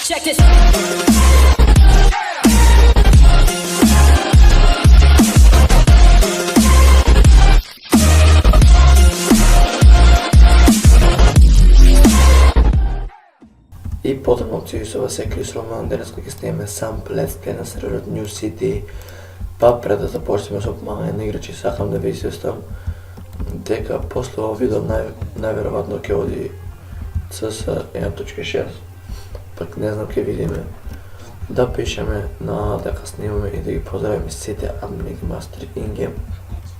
Check this. И потребно се ова секој Роман денес кој ќе сниме сам Let's Play на серверот New City. Па пред да започнеме со помагање на играчи, сакам да ви известам дека после овој видео најверојатно ќе оди CS 1.6. Пак не знам, ќе видиме. Да пишеме на дека снимаме и да ги поздравиме сите админи мастери in-game.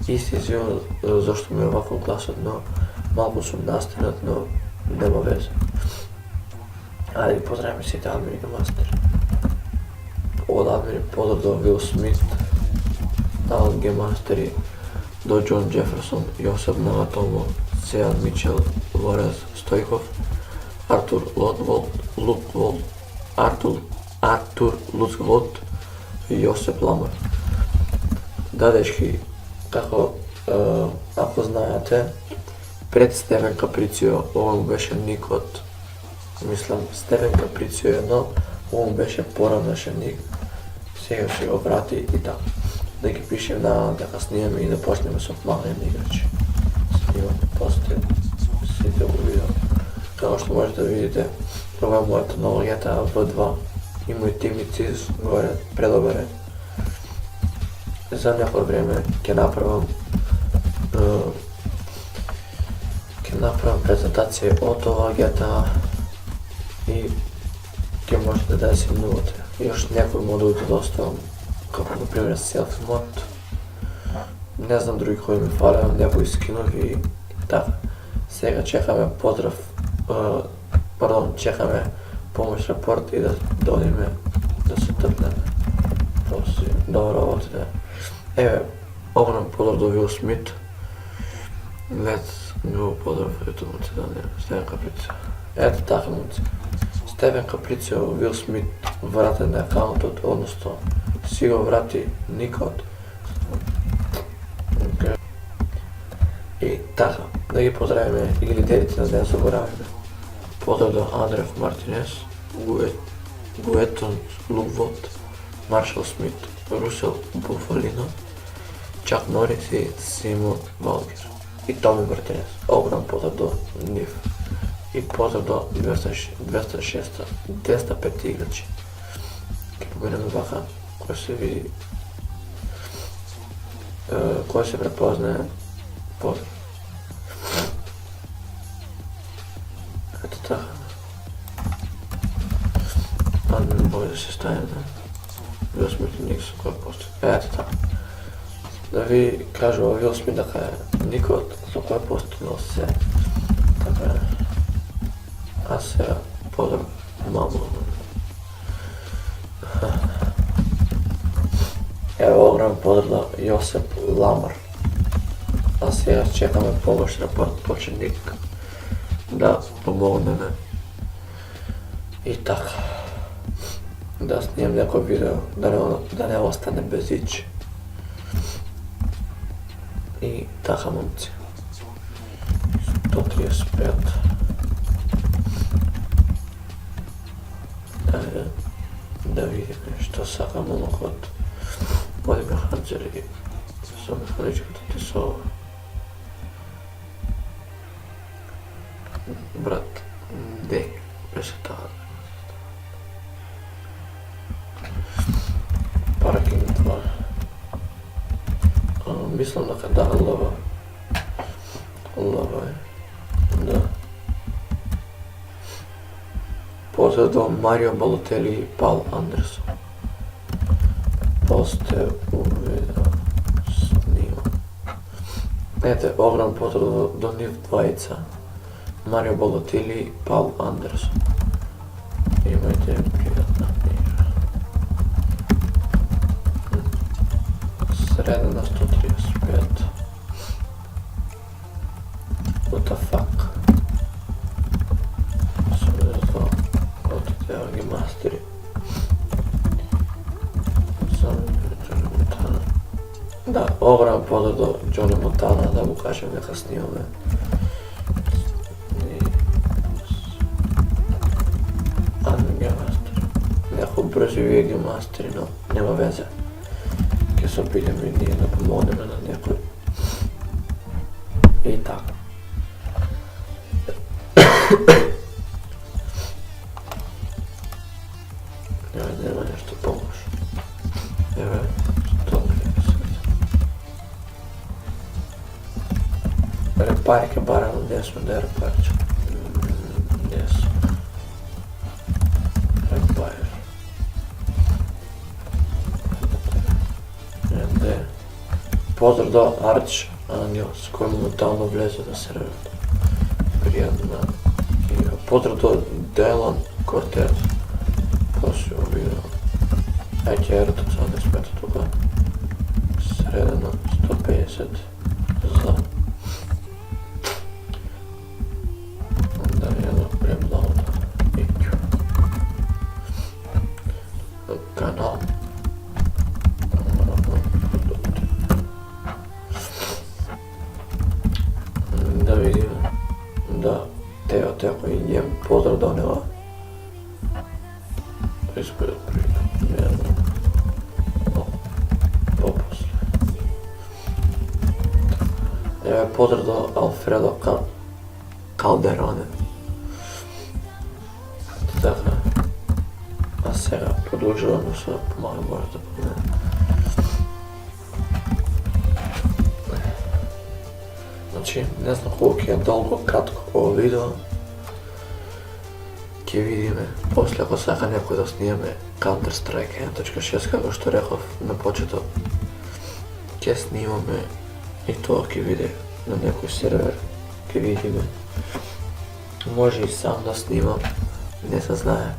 И се извинувам зашто ми е овако гласот, но малку сум настинат, но нема везе. Ајде поздравиме сите админи мастери. Од админи поздрав до Вил Смит, Алан Ге Мастери, до Џон Џеферсон, Јосеп Наватомо, Сејан Мичел, Лорез Стојков, Артур Луцголот и Јосеп Ламар. Да, дечки, како ако знаете, пред Стевен Каприцио, ова му беше никот, мислам Стевен Каприцио едно, ова му беше поранешен ник, сега ще го врати и така. Да ги пишем на дека снимаме и да почнеме со помагање на играчи. Снимаме после сите го видео. Како што можете да видите, ова е мојата нова GTA V2 и мој тимици горе предобере. За некој време ќе направам презентација од ова GTA и ќе можете да се минувате. Још некои модули да оставам, како например селфи мод. Не знам други кои ми фалеа, некои скинови и така. Сега чекаме чекаме помош рапорт и да одиме да се тргнеме. Добро работите. Еве, огромен поздрав до Вил Смит. Let's go поздрав, ето момци да не, Стевен Каприцио. Ето така момци. Стевен Каприцио, Вил Смит вратен на акаунтот, односто си го врати никот. И така, да ги поздравиме и лидерите на ден заборавиме. Поздрав до Андрев Мартинес, Гуетон Луквот, Маршал Смит, Русел Буфалино, Чак Норис и Симон Валгер. И Томи Мартинес. Огром поздрав до нив. И поздрав до 205 играчи. Ке поминеме вака, кој се види, кој се препознае, поздрав. Ето така. Админ може да се стави на Вил Смит ник со кој постои. Ето така. Да ви кажува Вил Смит дека е никот со кој постои се. Така е. А сега поздрав мамо. Ево огромен поздрав до Јосеп Ламар. А сега чекаме помош рапорт почетник да помогнеме. И така. Да снимам некој видео, да не остане без ич. И така момци. 135. Ајде да видиме што сака момокот. Водиме ханџери со механичката тесова. Брат, дек беше таа. Паркинг 2. Мислам дека да, лава е. Да. Поздрав до Марио Балотели и Пал Андерсон. После увидео снимам. Ете, огром поздрав до нив двајца. Марио Балотели и Пал Андерсон. Имајте пријатна игра. Средна на 135. What the fuck? Ги мастери. Да, огромен поздрав до Џони Монтана, да му кажем дека снимаме. Админ Ге Мастери. брzo вие ги мастери, но нема везе. Ке се опитаме и ние да помогнеме на некој. И така. Нема нешто помош. Еве, 130. Репајке барем, не сме да репајче. Не сме. Репајер. Поздрав до Арч Ангелс, кој моментално влезе на серверот. Пријатна игра. Поздрав до Делан Кортес. После видео. Ајде ерото само да смета тука. Средено 150 за. Да не едно премнало да икју. Канал. Да видиме. Да, Тео кој идем, поздрав до него. Изгледат прилика, не знам. По-после. Еве поздрав до Алфредо Калдероне. Така. А сега продолжуваме со помага може да помене. Значи, не знам колко е долго, кратко ово видео. Ќе видиме после ако сака некој да снимаме Counter-Strike 1.6 како што реков на почеток. Ќе снимаме и тоа ќе биде на некој сервер, ќе видиме. Може и сам да снимам, не се знае.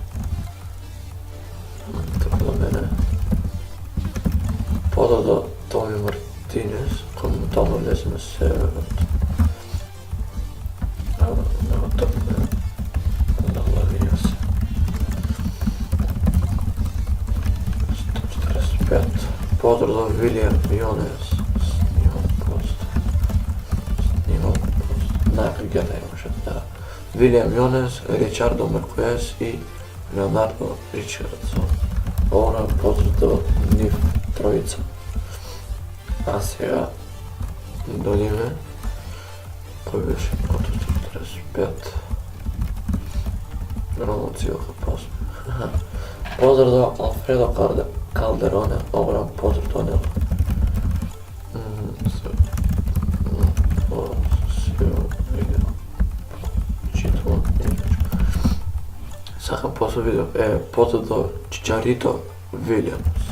Така да мене. Поздрав до Томи Мартинес, кој моментално влезе на серверот. Нема топне. Поздрав до Вилијам Јонес. Снимам пост. Најпри имаше да. Вилијам Јонес, Ричардо Меркуес и Леонардо Ричардсон. Ора поздрав до нив тројица. А сега дојдеме кој беше од 45. Роман Цилка посме. Поздрав до Алфредо Калдероне, огром поздрав до него. Сакам после видео, поздрав до Чичарито Вилијамс.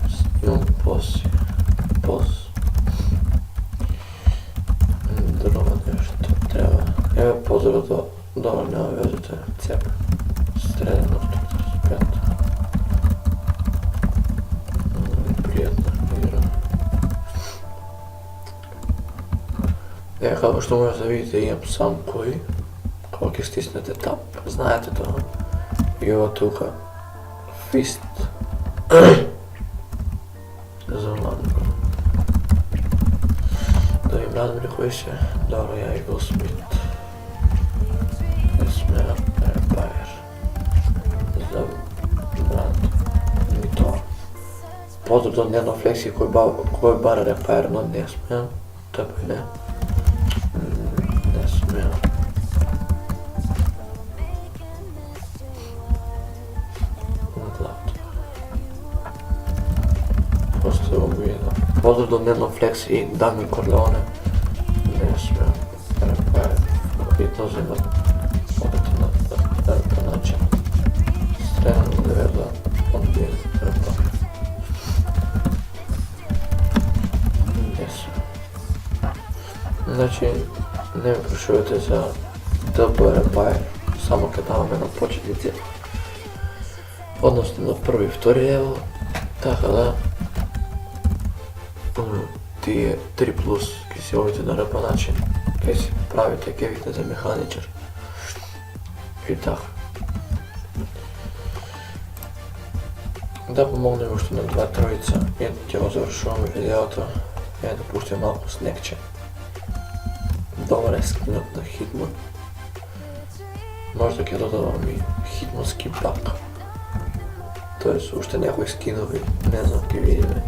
Снимам пос. Друго нешто треба. Еве поздрав до добро нема везете, цеп. Средено 45. Пријатна игра. Како што може да видите, имам сам кој. Кога ќе стиснете тап, знаете тоа. И ова тука фист. За младо. Да им Радмир кој се, добро ја и Will Smith. Сме Репајер. За брат Митор. Поздрав до Нено Флекси кој бара Репајер, но не смеам. Тепај не. Не смеам. Поздрав до Нено Флекси и Дами Корлеоне. Не смеам. Репајер. Битно взимат. Одете на начин. Стрелям да верда. Одбиен Репајер. Не смеам. Значи, не ми прашувате за ДБ Репајер. Само ќе даваме на почетници. Односно на први и втори левел. Така да. Тие 3 плюс ќе си овите на репа начин, ќе си правите, ќе викнете механичар. И така. Да помогнем уште на 2-3, и ќе го завршуваме видеото. Ја да пуштим малку снекче. Добар е скинот на Hitman. Можда ќе додавам и Hitmanски пак. to jest уште некои скинови, не знам, ќе видиме.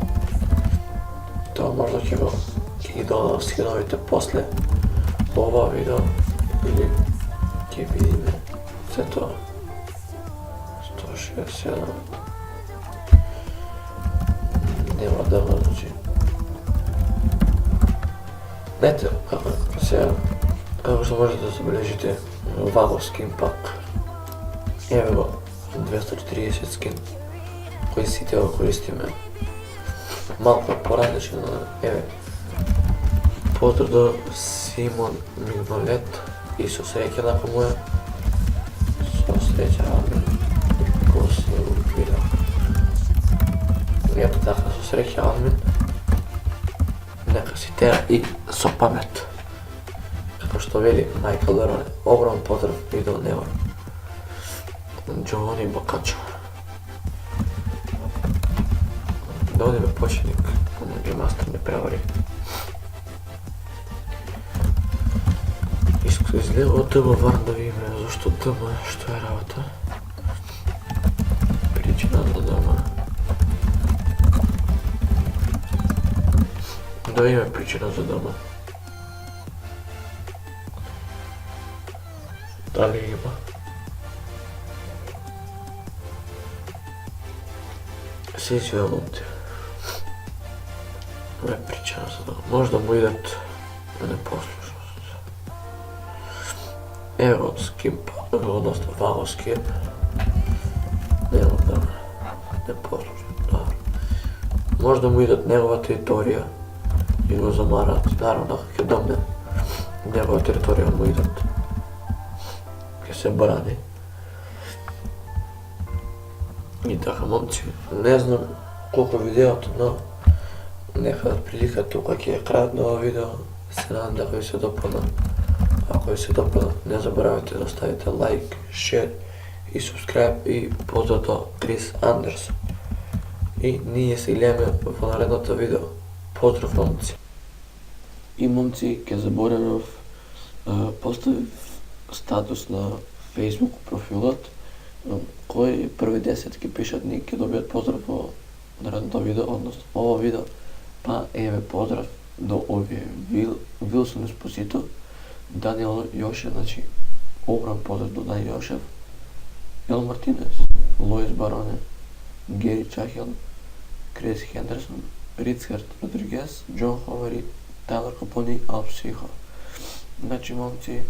Тоа можда ќе ги додам скиновите после ова видео или ќе видиме се тоа. 167 нема да го значи. Ете, сега, како што можете да забележите, вагов скин пак. Еве го, 240 скин, кој сите го користиме. Малко е поразличен, еве. Поздрав до Симон Мигнолет и со среќа на кому е. Со среќа, амин. Ко се вида. Ето така, со среќа, амин. Нека си теа и со памет. Како што вели Майкл Лероне, огромен поздрав и до него. Джони Бокачо. Да одиме почетник, ги мастер не превари. Изгледа од ТМ Варн да видиме зашто ТМ, што е работа. Причина за ТМ. Да видиме причина за ТМ. Дали има? Сеќа да момци. Не е причина за ТМ. Може да му идат непослушност. Ево скимпа, односно ваго скип. Нема да не послушам, добро. Може да му идат негова територија и го замарат, наравно ќе домне негова територија му идат. Ќе се брани. И така, момци, не знам колко видеото, но нека да прилика тука ќе е крајот на ова видео. Се надам дека ви се допадна. Ако ви се допадна, не заборавайте да оставите лайк, шер и subscribe и поздрав до Крис Андерсон. И ние се гледаме во наредното видео. Поздрав, момци! И момци, ќе заборавив, поставив статус на Facebook профилот, кои први 10 ќе пишат ник ќе добијат поздрав во наредното видео, односно ово видео. Па еве поздрав до овие Вилсон Еспозито, Даниел Јошев, значи огромен поздрав до Даниел Јошев, Ел Мартинес, Лоис Бароне, Гери Чахел, Крис Хендерсон, Рицхард Родригес, Џон Ховари, Тайлер Капони, Ал Психо. Значи, момци,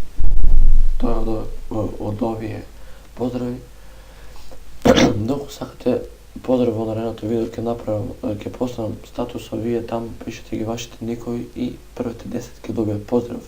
тоа е од овие поздрави. Доколку сакате поздрав во наредното видео, ќе поставам статус, вие там пишете ги вашите никови и првите 10 ќе добијат поздрав.